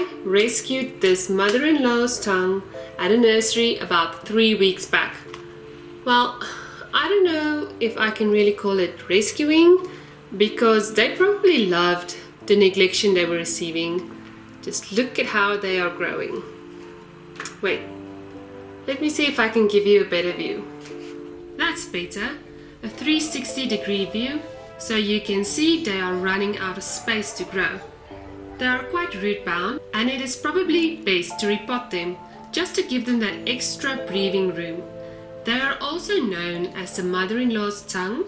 I rescued this mother-in-law's tongue at a nursery about 3 weeks back. Well, I don't know if I can really call it rescuing, because they probably loved the neglection they were receiving. Just look at how they are growing. Wait, let me see if I can give you a better view. That's better, a 360-degree view, so you can see they are running out of space to grow. They are quite root bound, and it is probably best to repot them just to give them that extra breathing room. They are also known as the mother-in-law's tongue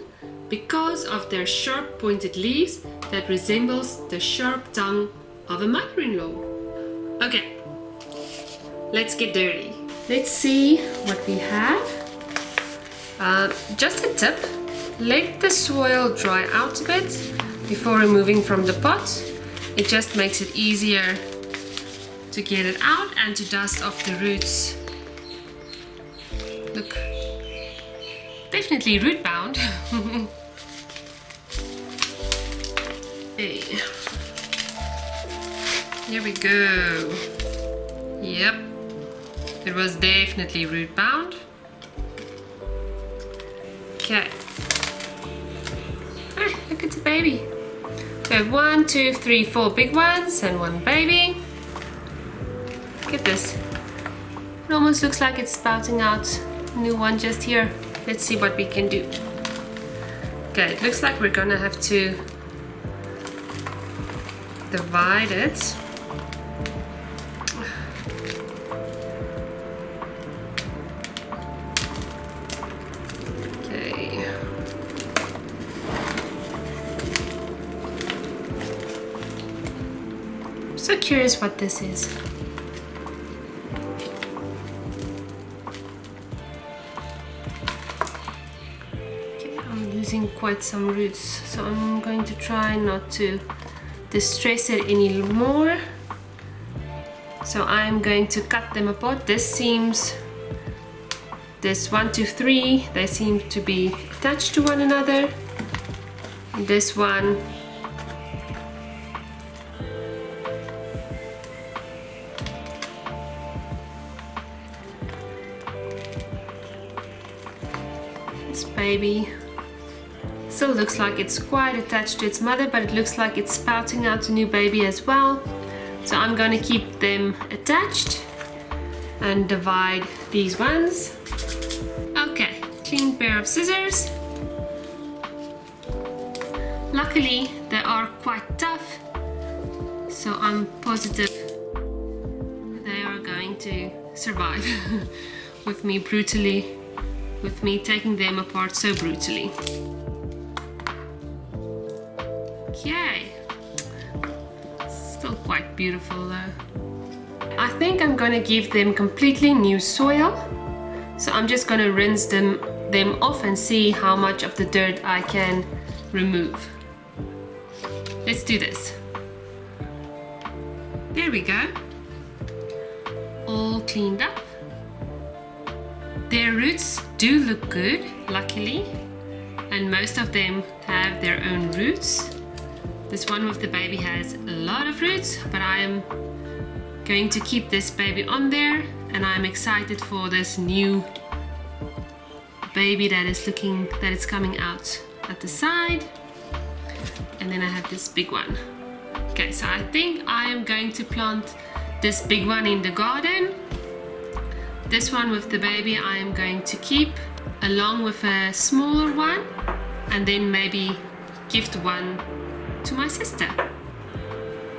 because of their sharp pointed leaves that resembles the sharp tongue of a mother-in-law. Okay, let's get dirty. Let's see what we have. Just a tip, let the soil dry out a bit before removing from the pot. It just makes it easier to get it out and to dust off the roots. Look, definitely root bound. Hey. Here we go. Yep, it was definitely root bound. Okay. Ah, look, it's a baby. We have 1, 2, 3, 4 big ones and 1 baby. Look at this. It almost looks like it's spouting out a new one just here. Let's see what we can do. Okay, it looks like we're gonna have to divide it. Okay. I'm so curious what this is. Losing quite some roots, so I'm going to try not to distress it anymore. So I'm going to cut them apart. This 1, 2, 3, they seem to be attached to one another. And this one this baby still looks like it's quite attached to its mother, but it looks like it's spouting out a new baby as well. So I'm going to keep them attached and divide these ones. Okay, clean pair of scissors. Luckily, they are quite tough, so I'm positive they are going to survive with me taking them apart so brutally. Okay, still quite beautiful though. I think I'm gonna give them completely new soil, so I'm just gonna rinse them off and see how much of the dirt I can remove. Let's do this. There we go, all cleaned up. Their roots do look good, luckily, and most of them have their own roots. This one with the baby has a lot of roots, but I am going to keep this baby on there, and I'm excited for this new baby that is coming out at the side. And then I have this big one. Okay, so I think I am going to plant this big one in the garden. This one with the baby I am going to keep along with a smaller one, and then maybe gift one to my sister.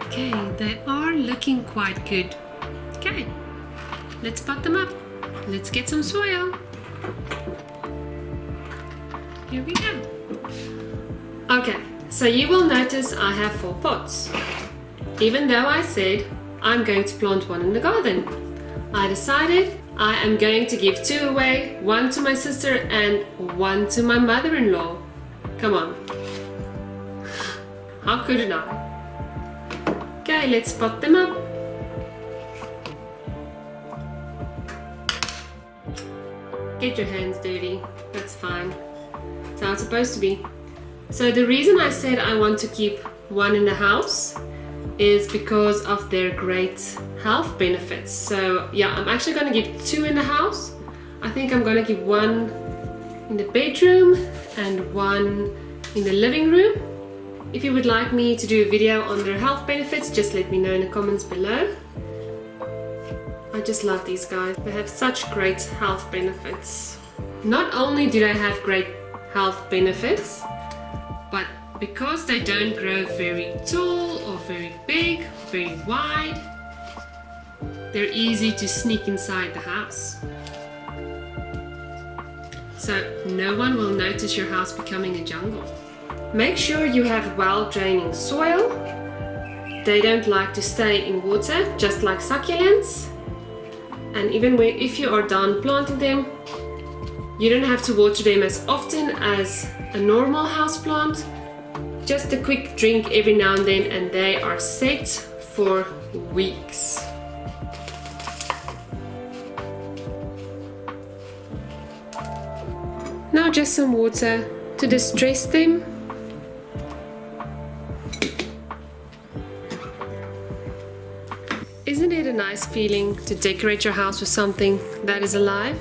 Okay, they are looking quite good. Okay, let's pot them up. Let's get some soil. Here we go. Okay, so you will notice I have 4 pots. Even though I said I'm going to plant one in the garden, I decided I am going to give 2 away, 1 to my sister and 1 to my mother-in-law. Come on. How couldn't I? Okay, let's pot them up. Get your hands dirty, that's fine. That's how it's supposed to be. So the reason I said I want to keep one in the house is because of their great health benefits. So yeah, I'm actually going to give 2 in the house. I think I'm going to give 1 in the bedroom and 1 in the living room. If you would like me to do a video on their health benefits, just let me know in the comments below. I just love these guys. They have such great health benefits. Not only do they have great health benefits, but because they don't grow very tall or very big, very wide, they're easy to sneak inside the house. So no one will notice your house becoming a jungle. Make sure you have well-draining soil. They don't like to stay in water, just like succulents. And even if you are done planting them, you don't have to water them as often as a normal houseplant. Just a quick drink every now and then and they are set for weeks. Now just some water to distress them. Isn't it a nice feeling to decorate your house with something that is alive?